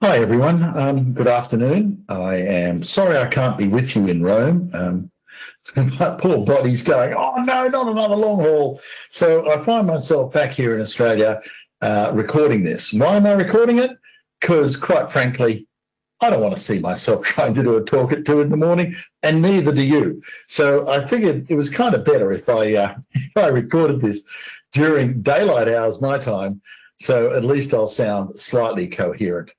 Hi everyone, good afternoon. I am sorry I can't be with you in Rome. My poor body's going, oh no, not another long haul. So I find myself back here in Australia recording this. Why am I recording it? Because quite frankly, I don't want to see myself trying to do a talk at 2 in the morning, and neither do you. So I figured it was kind of better if I recorded this during daylight hours, my time, so at least I'll sound slightly coherent.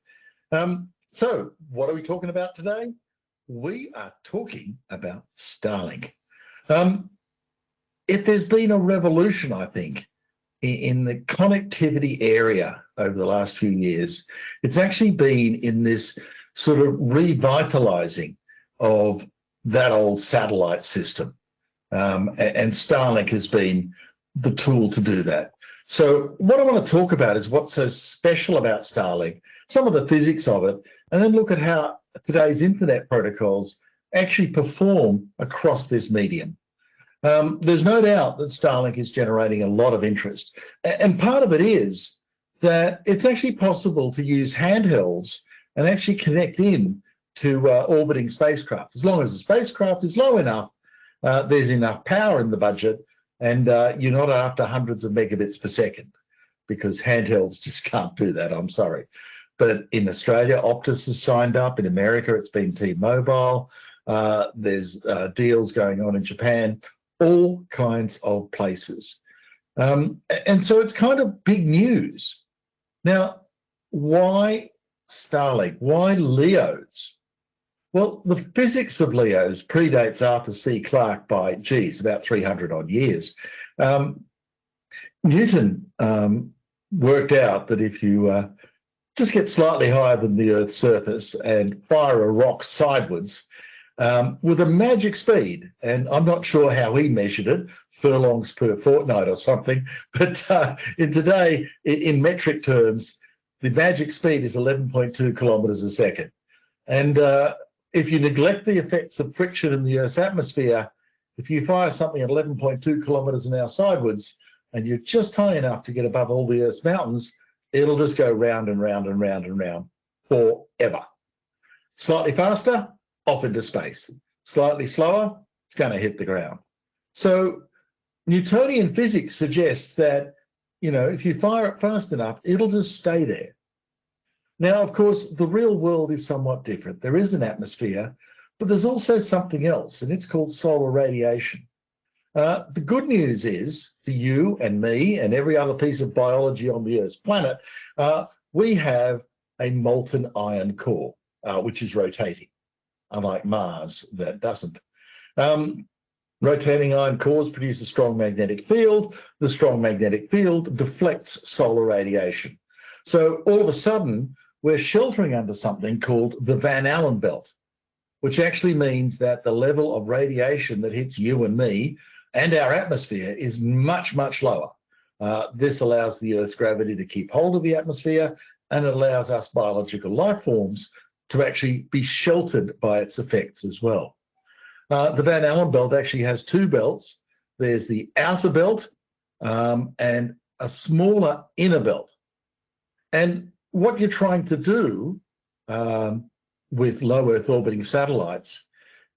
So what are we talking about today? We are talking about Starlink. If there's been a revolution, I think, in the connectivity area over the last few years, it's actually been in this sort of revitalizing of that old satellite system. And Starlink has been the tool to do that. So what I want to talk about is what's so special about Starlink, some of the physics of it, and then look at how today's internet protocols actually perform across this medium. There's no doubt that Starlink is generating a lot of interest. And part of it is that it's actually possible to use handhelds and actually connect in to orbiting spacecraft. As long as the spacecraft is low enough, there's enough power in the budget, and you're not after hundreds of megabits per second, because handhelds just can't do that, I'm sorry. But in Australia, Optus has signed up. In America, it's been T-Mobile. There's deals going on in Japan, all kinds of places. And so it's kind of big news. Now, why Starlink? Why LEOs? Well, the physics of LEOs predates Arthur C. Clarke by, geez, about 300 odd years. Newton worked out that if you just get slightly higher than the Earth's surface and fire a rock sidewards with a magic speed, and I'm not sure how he measured it, furlongs per fortnight or something, but in metric terms, the magic speed is 11.2 kilometers a second. And if you neglect the effects of friction in the Earth's atmosphere, if you fire something at 11.2 kilometers an hour sidewards, and you're just high enough to get above all the Earth's mountains, it'll just go round and round and round and round forever. Slightly faster, off into space. Slightly slower, it's going to hit the ground. So Newtonian physics suggests that, if you fire it fast enough, it'll just stay there. Now, of course, the real world is somewhat different. There is an atmosphere, but there's also something else, and it's called solar radiation. The good news is, for you and me and every other piece of biology on the Earth's planet, we have a molten iron core, which is rotating, unlike Mars, that doesn't. Rotating iron cores produce a strong magnetic field. The strong magnetic field deflects solar radiation. So all of a sudden, we're sheltering under something called the Van Allen belt, which actually means that the level of radiation that hits you and me and our atmosphere is much, much lower. This allows the Earth's gravity to keep hold of the atmosphere, and it allows us biological life forms to actually be sheltered by its effects as well. The Van Allen belt actually has two belts. There's the outer belt and a smaller inner belt. And what you're trying to do with low Earth orbiting satellites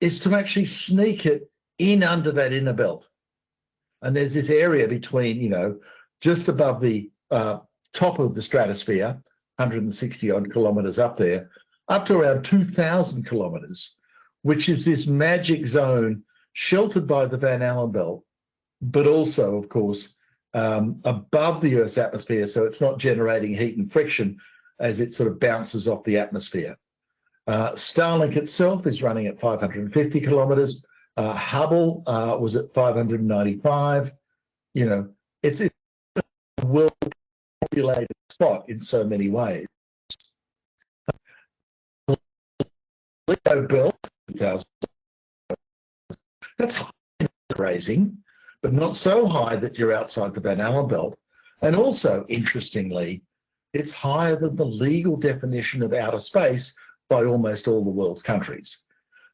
is to actually sneak it in under that inner belt. And there's this area between, just above the top of the stratosphere, 160 odd kilometers up there, up to around 2,000 kilometers, which is this magic zone sheltered by the Van Allen belt, but also, of course, above the Earth's atmosphere, so it's not generating heat and friction as it sort of bounces off the atmosphere. Starlink itself is running at 550 kilometers. Hubble was at 595. It's a well-populated spot in so many ways. Leo belt, 2,000. That's high raising, but not so high that you're outside the Van Allen belt. And also, interestingly, it's higher than the legal definition of outer space by almost all the world's countries.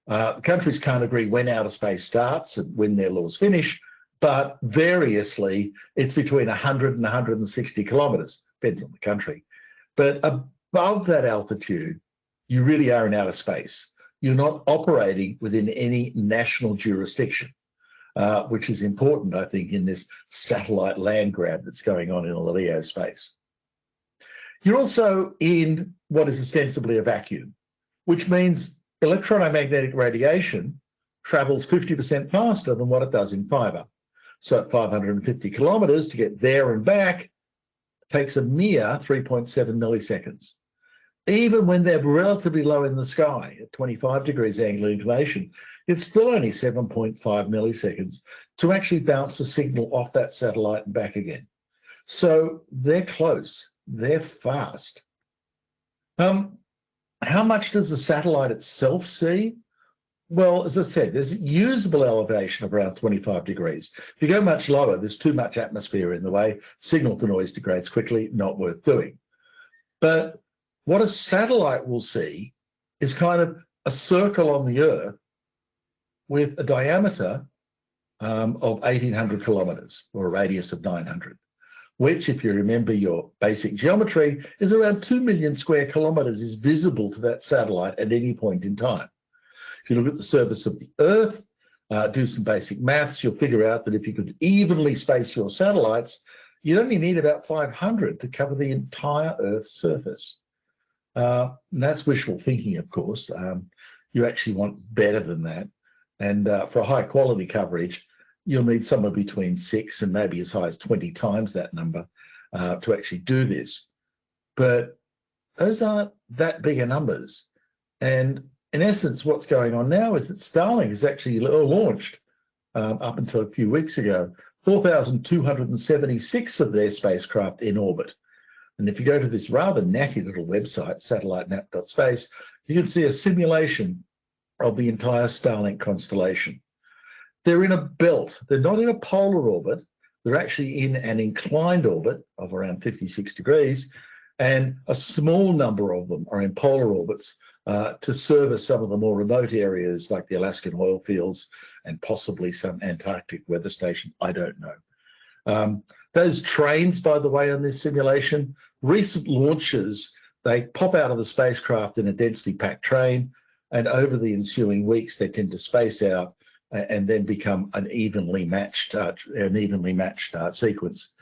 The countries can't agree when outer space starts and when their laws finish, but variously, it's between 100 and 160 kilometers, depends on the country. But above that altitude, you really are in outer space. You're not operating within any national jurisdiction, which is important, I think, in this satellite land grab that's going on in LEO space. You're also in what is ostensibly a vacuum, which means electromagnetic radiation travels 50% faster than what it does in fiber. So at 550 kilometers to get there and back takes a mere 3.7 milliseconds. Even when they're relatively low in the sky at 25 degrees angular inclination, it's still only 7.5 milliseconds to actually bounce a signal off that satellite and back again. So they're close, they're fast. How much does the satellite itself see? Well, as I said, there's a usable elevation of around 25 degrees. If you go much lower, there's too much atmosphere in the way. Signal to noise degrades quickly, not worth doing. But what a satellite will see is kind of a circle on the Earth with a diameter of 1,800 kilometers, or a radius of 900, which, if you remember your basic geometry, is around 2 million square kilometers is visible to that satellite at any point in time. If you look at the surface of the Earth, do some basic maths, you'll figure out that if you could evenly space your satellites, you'd only need about 500 to cover the entire Earth's surface. And that's wishful thinking, of course. You actually want better than that. And for high quality coverage, you'll need somewhere between 6 and maybe as high as 20 times that number to actually do this. But those aren't that bigger numbers. And in essence, what's going on now is that Starlink is actually launched up until a few weeks ago, 4,276 of their spacecraft in orbit. And if you go to this rather natty little website, satellitenap.space, you can see a simulation of the entire Starlink constellation. They're in a belt. They're not in a polar orbit. They're actually in an inclined orbit of around 56 degrees, and a small number of them are in polar orbits to service some of the more remote areas like the Alaskan oil fields and possibly some Antarctic weather stations. I don't know. Those trains, by the way, on this simulation, recent launches, they pop out of the spacecraft in a densely packed train, and over the ensuing weeks, they tend to space out and then become an evenly matched sequence.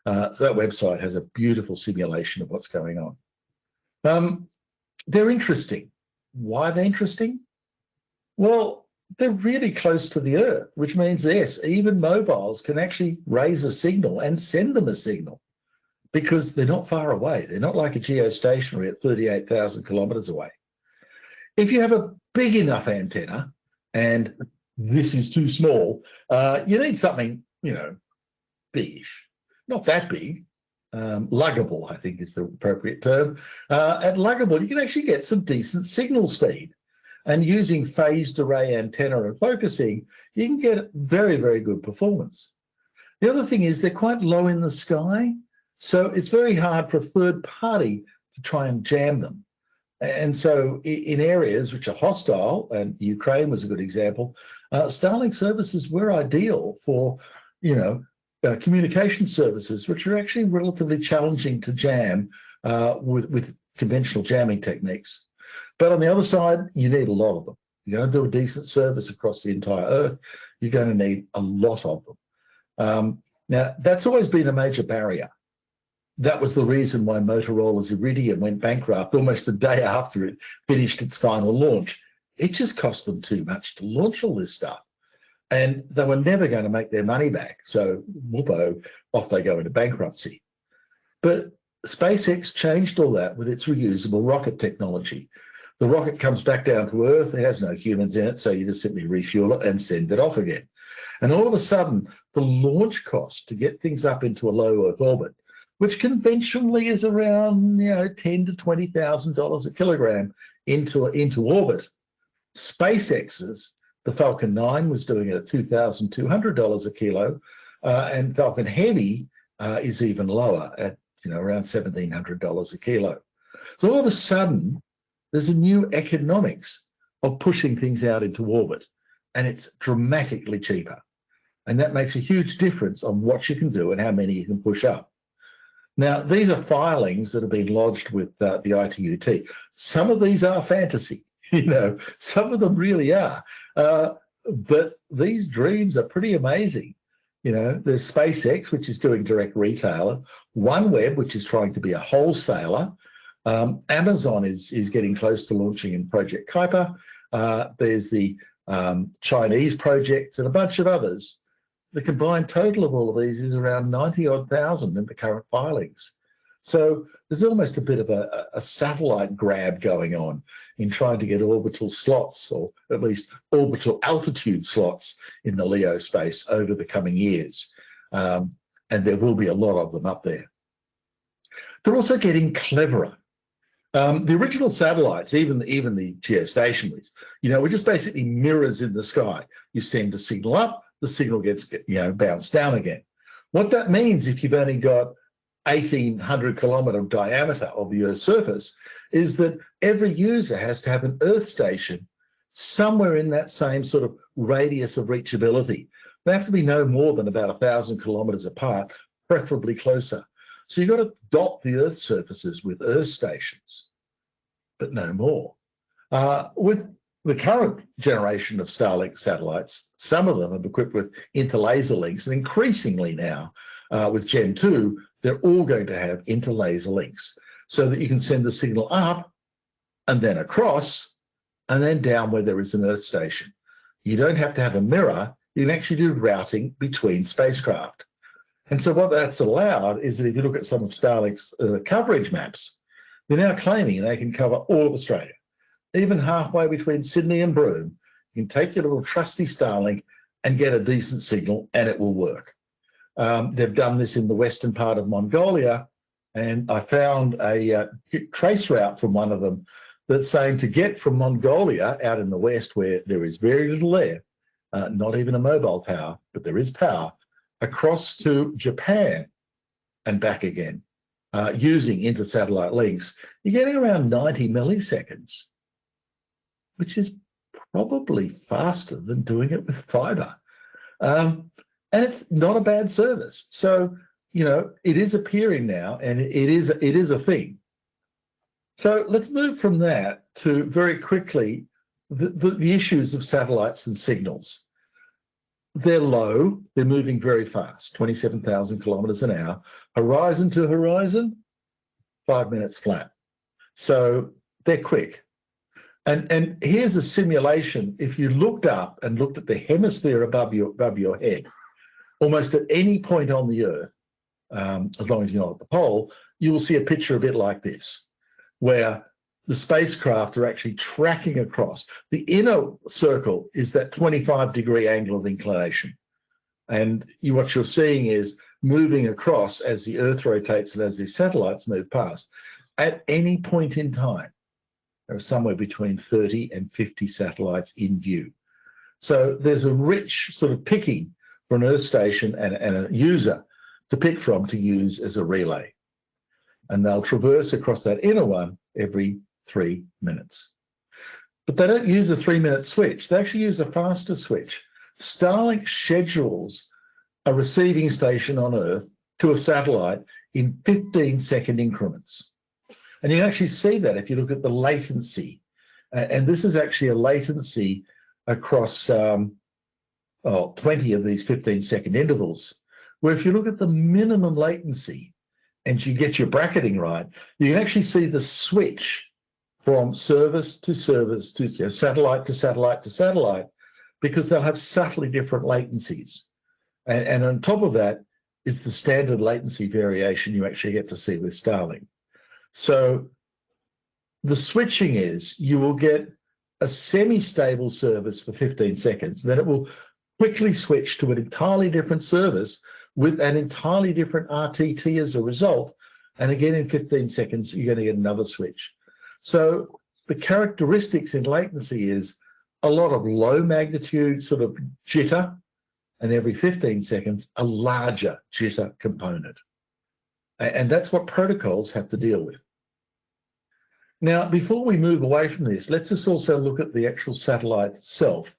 So that website has a beautiful simulation of what's going on. They're interesting. Why are they interesting? Well, they're really close to the Earth, which means, yes, even mobiles can actually raise a signal and send them a signal because they're not far away. They're not like a geostationary at 38,000 kilometers away. If you have a big enough antenna, and this is too small, you need something, big-ish. Not that big. Luggable, I think is the appropriate term. At luggable, you can actually get some decent signal speed. And using phased array antenna and focusing, you can get very, very good performance. The other thing is they're quite low in the sky, so it's very hard for a third party to try and jam them. And so in areas which are hostile, and Ukraine was a good example, Starlink services were ideal for, communication services, which are actually relatively challenging to jam with conventional jamming techniques. But on the other side, you need a lot of them. You're going to do a decent service across the entire Earth, you're going to need a lot of them. Now, that's always been a major barrier. That was the reason why Motorola's Iridium went bankrupt almost the day after it finished its final launch. It just cost them too much to launch all this stuff. And they were never going to make their money back. So, whoopo, off they go into bankruptcy. But SpaceX changed all that with its reusable rocket technology. The rocket comes back down to Earth. It has no humans in it, so you just simply refuel it and send it off again. And all of a sudden, the launch cost to get things up into a low Earth orbit, which conventionally is around $10,000 to $20,000 a kilogram into orbit. SpaceX's, the Falcon 9 was doing it at $2,200 a kilo, and Falcon Heavy is even lower at around $1,700 a kilo. So all of a sudden, there's a new economics of pushing things out into orbit, and it's dramatically cheaper. And that makes a huge difference on what you can do and how many you can push up. Now, these are filings that have been lodged with the ITU-T. Some of these are fantasy, some of them really are. But these dreams are pretty amazing. There's SpaceX, which is doing direct retail, OneWeb, which is trying to be a wholesaler. Amazon is getting close to launching in Project Kuiper. There's the Chinese projects and a bunch of others. The combined total of all of these is around 90-odd thousand in the current filings. So there's almost a bit of a satellite grab going on in trying to get orbital slots, or at least orbital altitude slots, in the LEO space over the coming years. And there will be a lot of them up there. They're also getting cleverer. The original satellites, even the geostationaries, were just basically mirrors in the sky. You send a signal up, the signal gets bounced down again. What that means, if you've only got 1,800 kilometre diameter of the Earth's surface, is that every user has to have an Earth station somewhere in that same sort of radius of reachability. They have to be no more than about 1,000 kilometres apart, preferably closer. So you've got to dot the Earth's surfaces with Earth stations, but no more. With the current generation of Starlink satellites, some of them are equipped with interlaser links, and increasingly now, with Gen 2, they're all going to have interlaser links so that you can send the signal up and then across and then down where there is an Earth station. You don't have to have a mirror. You can actually do routing between spacecraft. And so what that's allowed is that if you look at some of Starlink's coverage maps, they're now claiming they can cover all of Australia. Even halfway between Sydney and Broome, you can take your little trusty Starlink and get a decent signal, and it will work. They've done this in the western part of Mongolia, and I found a trace route from one of them that's saying to get from Mongolia out in the west, where there is very little air, not even a mobile tower, but there is power, across to Japan and back again, using inter-satellite links, you're getting around 90 milliseconds, which is probably faster than doing it with fibre. And it's not a bad service. So, it is appearing now, and it is a thing. So let's move from that to very quickly the issues of satellites and signals. They're low, they're moving very fast, 27,000 kilometres an hour. Horizon to horizon, 5 minutes flat. So they're quick. And here's a simulation. If you looked up and looked at the hemisphere above your head, almost at any point on the Earth, as long as you're not at the pole, you will see a picture a bit like this, where the spacecraft are actually tracking across. The inner circle is that 25-degree angle of inclination. And what you're seeing is moving across as the Earth rotates and as the satellites move past. At any point in time, there are somewhere between 30 and 50 satellites in view. So there's a rich sort of picking for an Earth station and a user to pick from to use as a relay. And they'll traverse across that inner one every 3 minutes. But they don't use a 3-minute switch. They actually use a faster switch. Starlink schedules a receiving station on Earth to a satellite in 15-second increments. And you can actually see that if you look at the latency. And this is actually a latency across 20 of these 15-second intervals, where if you look at the minimum latency and you get your bracketing right, you can actually see the switch from service to service to satellite to satellite to satellite, because they'll have subtly different latencies. And on top of that is the standard latency variation you actually get to see with Starlink. So the switching is you will get a semi-stable service for 15 seconds, then it will quickly switch to an entirely different service with an entirely different RTT as a result. And again, in 15 seconds, you're going to get another switch. So the characteristics in latency is a lot of low magnitude sort of jitter, and every 15 seconds, a larger jitter component. And that's what protocols have to deal with. Now, before we move away from this, let's just also look at the actual satellite itself.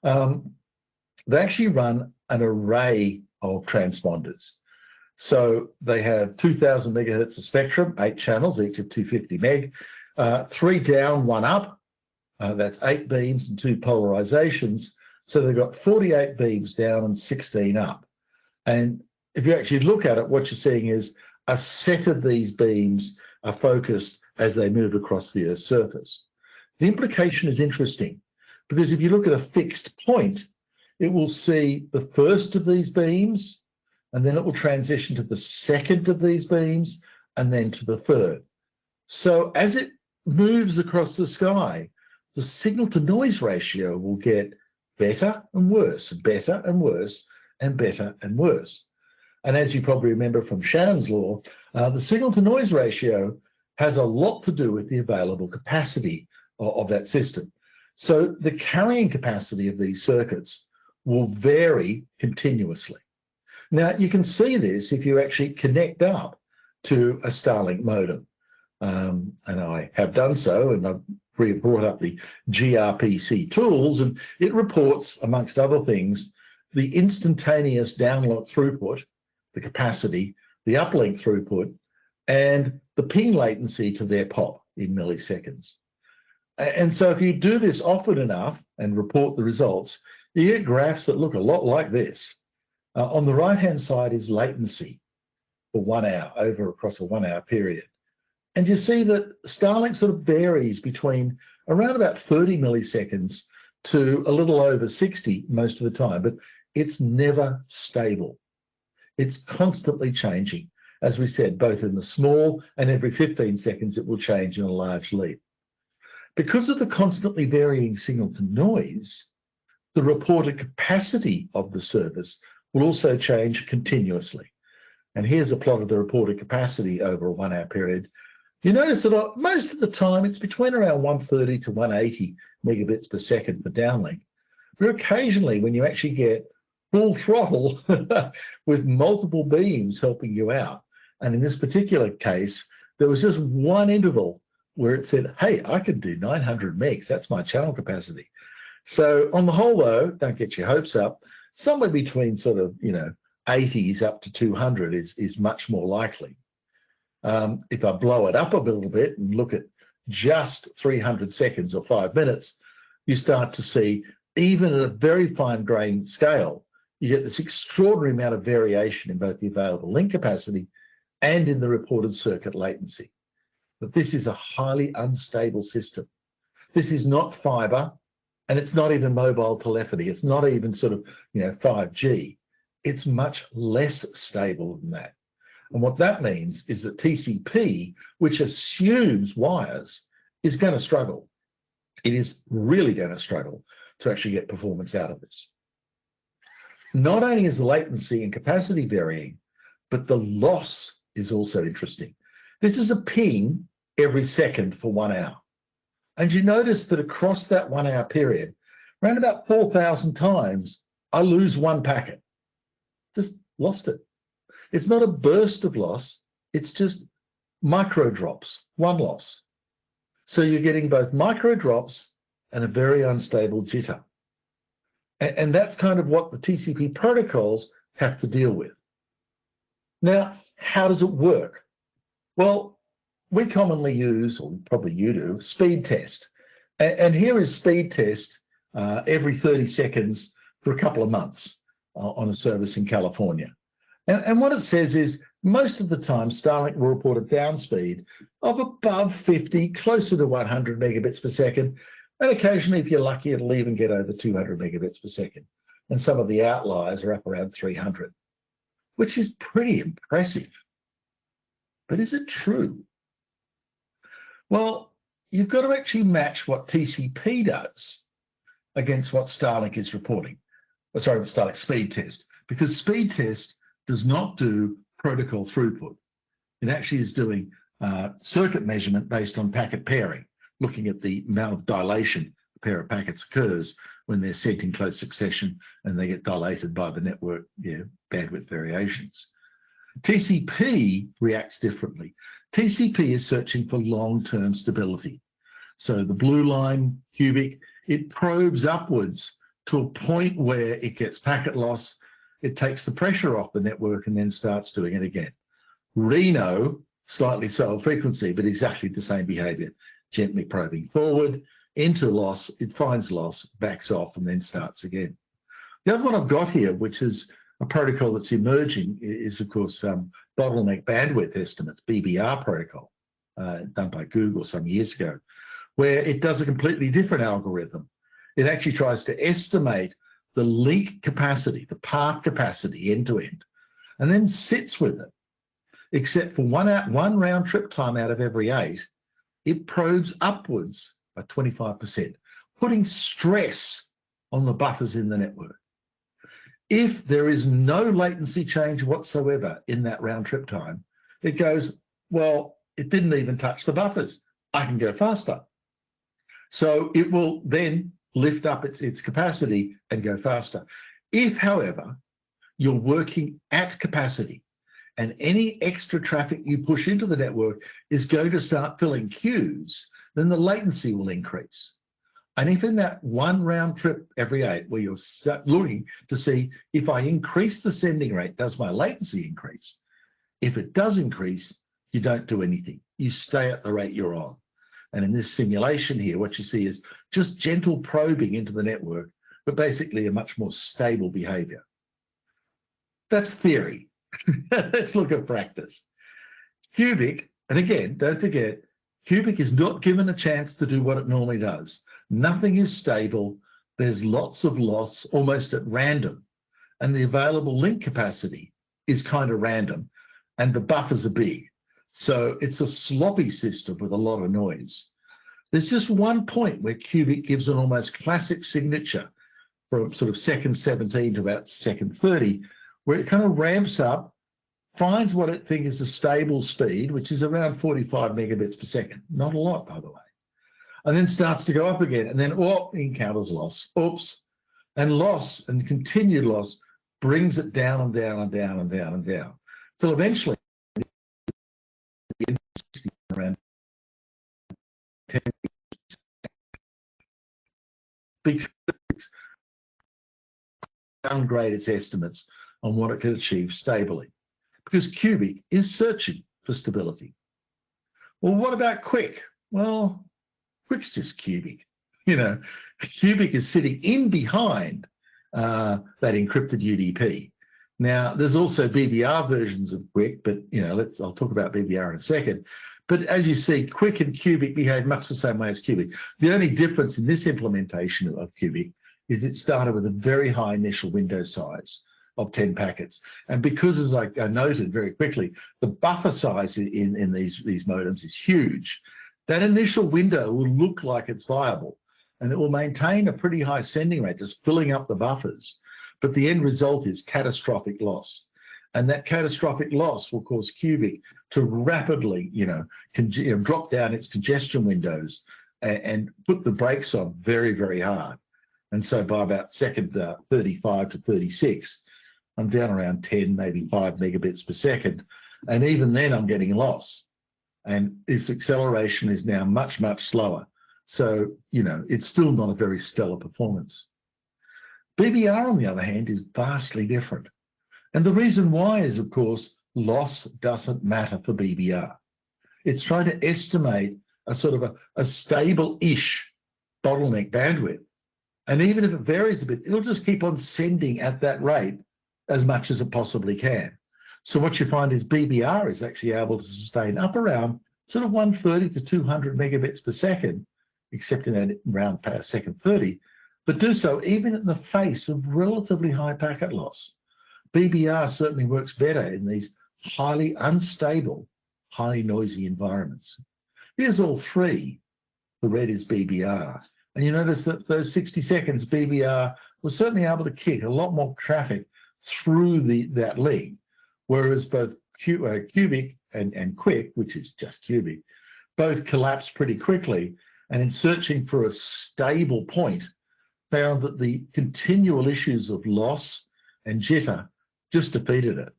They actually run an array of transponders. So they have 2,000 megahertz of spectrum, 8 channels, each of 250 meg, 3 down, 1 up. That's 8 beams and 2 polarizations. So they've got 48 beams down and 16 up. And if you actually look at it, what you're seeing is a set of these beams are focused as they move across the Earth's surface. The implication is interesting because if you look at a fixed point, it will see the first of these beams, and then it will transition to the second of these beams, and then to the third. So as it moves across the sky, the signal to noise ratio will get better and worse, better and worse, and better and worse. And as you probably remember from Shannon's law, the signal to noise ratio has a lot to do with the available capacity of that system. So the carrying capacity of these circuits will vary continuously. Now, you can see this if you actually connect up to a Starlink modem. And I have done so, and I've brought up the gRPC tools, and it reports, amongst other things, the instantaneous download throughput, the capacity, the uplink throughput, and the ping latency to their pop in milliseconds. And so if you do this often enough and report the results, you get graphs that look a lot like this. On the right-hand side is latency for 1 hour, across a 1 hour period. And you see that Starlink sort of varies between around about 30 milliseconds to a little over 60 most of the time, but it's never stable. It's constantly changing. As we said, both in the small and every 15 seconds, it will change in a large leap. Because of the constantly varying signal to noise, the reported capacity of the service will also change continuously. And here's a plot of the reported capacity over a 1 hour period. You notice that most of the time it's between around 130 to 180 megabits per second for downlink. But occasionally when you actually get full throttle with multiple beams helping you out, and in this particular case, there was just one interval where it said, hey, I can do 900 megs. That's my channel capacity. So on the whole, though, don't get your hopes up. Somewhere between sort of, 80s up to 200 is much more likely. If I blow it up a little bit and look at just 300 seconds or 5 minutes, you start to see, even at a very fine-grained scale, you get this extraordinary amount of variation in both the available link capacity and in the reported circuit latency. But this is a highly unstable system. This is not fiber, and it's not even mobile telephony. It's not even sort of, 5G. It's much less stable than that. And what that means is that TCP, which assumes wires, is going to struggle. It is really going to struggle to actually get performance out of this. Not only is the latency and capacity varying, but the loss is also interesting. This is a ping every second for 1 hour. And you notice that across that 1 hour period, around about 4,000 times, I lose one packet. Just lost it. It's not a burst of loss. It's just micro drops, one loss. So you're getting both micro drops and a very unstable jitter. And that's kind of what the TCP protocols have to deal with. Now, how does it work? Well, we commonly use, or probably you do, speed test. And here is speed test every 30 seconds for a couple of months on a service in California. And what it says is most of the time Starlink will report a down speed of above 50, closer to 100 megabits per second. And occasionally, if you're lucky, it'll even get over 200 megabits per second. And some of the outliers are up around 300, which is pretty impressive. But is it true? Well, you've got to actually match what TCP does against what Starlink is reporting. Sorry, Starlink speed test, because speed test does not do protocol throughput. It actually is doing circuit measurement based on packet pairing, looking at the amount of dilation a pair of packets occurs when they're sent in close succession and they get dilated by the network bandwidth variations. TCP reacts differently. TCP is searching for long-term stability. So the blue line, cubic, it probes upwards to a point where it gets packet loss. it takes the pressure off the network and then starts doing it again. Reno, slightly slower frequency, but exactly the same behavior. Gently probing forward, into loss, it finds loss, backs off, and then starts again. The other one I've got here, which is a protocol that's emerging, is of course bottleneck bandwidth estimates, BBR protocol, done by Google some years ago, where it does a completely different algorithm. It actually tries to estimate the link capacity, the path capacity end to end, and then sits with it. Except for one round trip time out of every 8, it probes upwards by 25%, putting stress on the buffers in the network. If there is no latency change whatsoever in that round trip time, it goes, well, it didn't even touch the buffers. I can go faster. So it will then lift up its capacity and go faster. If, however, you're working at capacity and any extra traffic you push into the network is going to start filling queues, then the latency will increase. And if in that one round trip every 8, where you're looking to see if I increase the sending rate, does my latency increase? If it does increase, you don't do anything. You stay at the rate you're on. And in this simulation here, what you see is just gentle probing into the network, but basically a much more stable behavior. That's theory. Let's look at practice. Cubic, and again, don't forget, Cubic is not given a chance to do what it normally does. Nothing is stable. There's lots of loss, almost at random. And the available link capacity is kind of random. And the buffers are big. So it's a sloppy system with a lot of noise. There's just one point where Cubic gives an almost classic signature from sort of second 17 to about second 30, where it kind of ramps up, finds what it thinks is a stable speed, which is around 45 megabits per second. Not a lot, by the way. And then starts to go up again, and then encounters loss. Oops. And loss and continued loss brings it down and down and down and down and down. Till eventually, around 10, because downgrade its estimates on what it can achieve stably. Because Cubic is searching for stability. Well, what about Quick? Well, Quick's just Cubic. You know, Cubic is sitting in behind that encrypted UDP. Now, there's also BBR versions of Quick, but you know, I'll talk about BBR in a second. But as you see, Quick and Cubic behave much the same way as Cubic. The only difference in this implementation of Cubic is it started with a very high initial window size of 10 packets. And because, as I noted very quickly, the buffer size in these modems is huge, that initial window will look like it's viable, and it will maintain a pretty high sending rate, just filling up the buffers. But the end result is catastrophic loss. And that catastrophic loss will cause Cubic to rapidly, drop down its congestion windows and put the brakes on very, very hard. And so by about second 35 to 36, I'm down around 10, maybe 5 megabits per second. And even then I'm getting loss. And its acceleration is now much, much slower. So, it's still not a very stellar performance. BBR, on the other hand, is vastly different. And the reason why is, of course, loss doesn't matter for BBR. It's trying to estimate a sort of a stable-ish bottleneck bandwidth. And even if it varies a bit, it'll just keep on sending at that rate as much as it possibly can. So what you find is BBR is actually able to sustain up around sort of 130 to 200 megabits per second, except in that around second 30, but do so even in the face of relatively high packet loss. BBR certainly works better in these highly unstable, highly noisy environments. Here's all three. The red is BBR. And you notice that those 60 seconds, BBR was certainly able to kick a lot more traffic through that link, whereas both Cubic and Quick, which is just Cubic, both collapsed pretty quickly, and in searching for a stable point, found that the continual issues of loss and jitter just defeated it.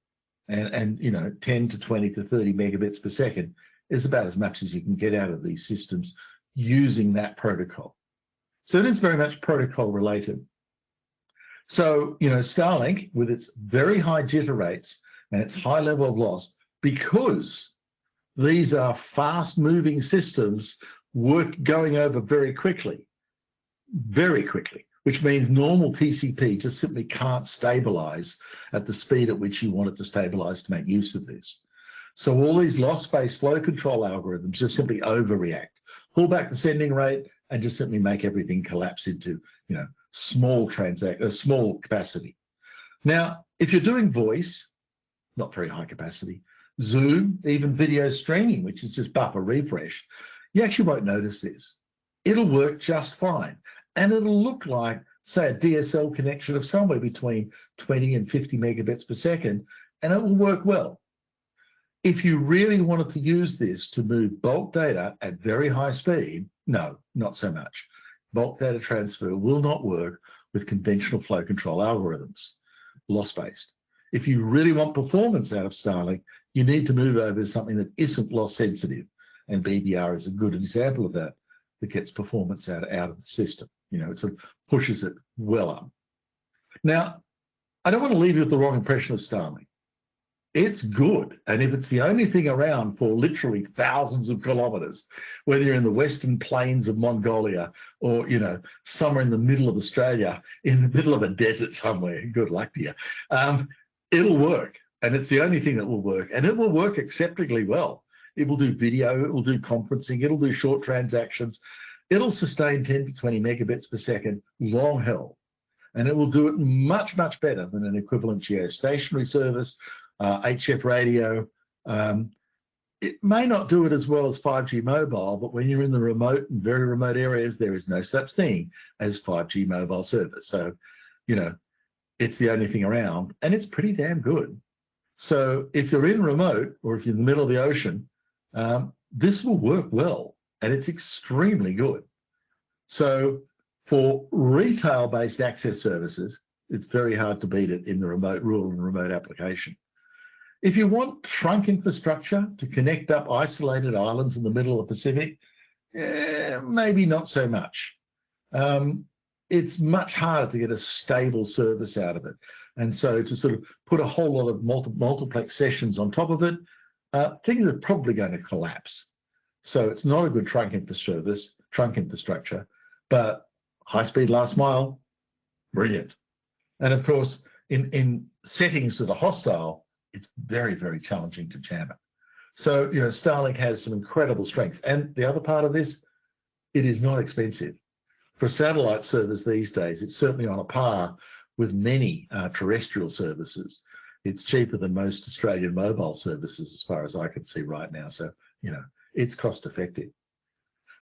And 10 to 20 to 30 megabits per second is about as much as you can get out of these systems using that protocol. So it is very much protocol related. So, Starlink, with its very high jitter rates and its high level of loss, because these are fast-moving systems going over very quickly, which means normal TCP just simply can't stabilize at the speed at which you want it to stabilize to make use of this. So all these loss-based flow control algorithms just simply overreact, pull back the sending rate, and just simply make everything collapse into, small capacity. Now, if you're doing voice, not very high capacity, Zoom, even video streaming, which is just buffer refresh, you actually won't notice this. It'll work just fine. And it'll look like, say, a DSL connection of somewhere between 20 and 50 megabits per second, and it will work well. If you really wanted to use this to move bulk data at very high speed, no, not so much. Bulk data transfer will not work with conventional flow control algorithms, loss-based. If you really want performance out of Starlink, you need to move over to something that isn't loss sensitive. And BBR is a good example of that gets performance out of the system. It sort of pushes it well up. Now, I don't want to leave you with the wrong impression of Starlink. It's good. And if it's the only thing around for literally thousands of kilometers, whether you're in the western plains of Mongolia or, somewhere in the middle of Australia, in the middle of a desert somewhere, good luck to you, it'll work. And it's the only thing that will work. And it will work acceptably well. It will do video, it will do conferencing, it'll do short transactions. It'll sustain 10 to 20 megabits per second, long held. And it will do it much, much better than an equivalent geostationary service, HF radio. It may not do it as well as 5G mobile, but when you're in the remote and very remote areas, there is no such thing as 5G mobile service. So, it's the only thing around, and it's pretty damn good. So if you're in remote or if you're in the middle of the ocean, this will work well, and it's extremely good. So for retail-based access services, it's very hard to beat it in the rural and remote application. If you want trunk infrastructure to connect up isolated islands in the middle of the Pacific, maybe not so much. It's much harder to get a stable service out of it. And so to sort of put a whole lot of multiplex sessions on top of it, things are probably going to collapse. So it's not a good trunk infrastructure, but high-speed last mile, brilliant. And of course, in settings that are hostile, it's very, very challenging to jam it. So, Starlink has some incredible strengths. And the other part of this, it is not expensive. For satellite service these days, it's certainly on a par with many terrestrial services. It's cheaper than most Australian mobile services as far as I can see right now. So, it's cost effective.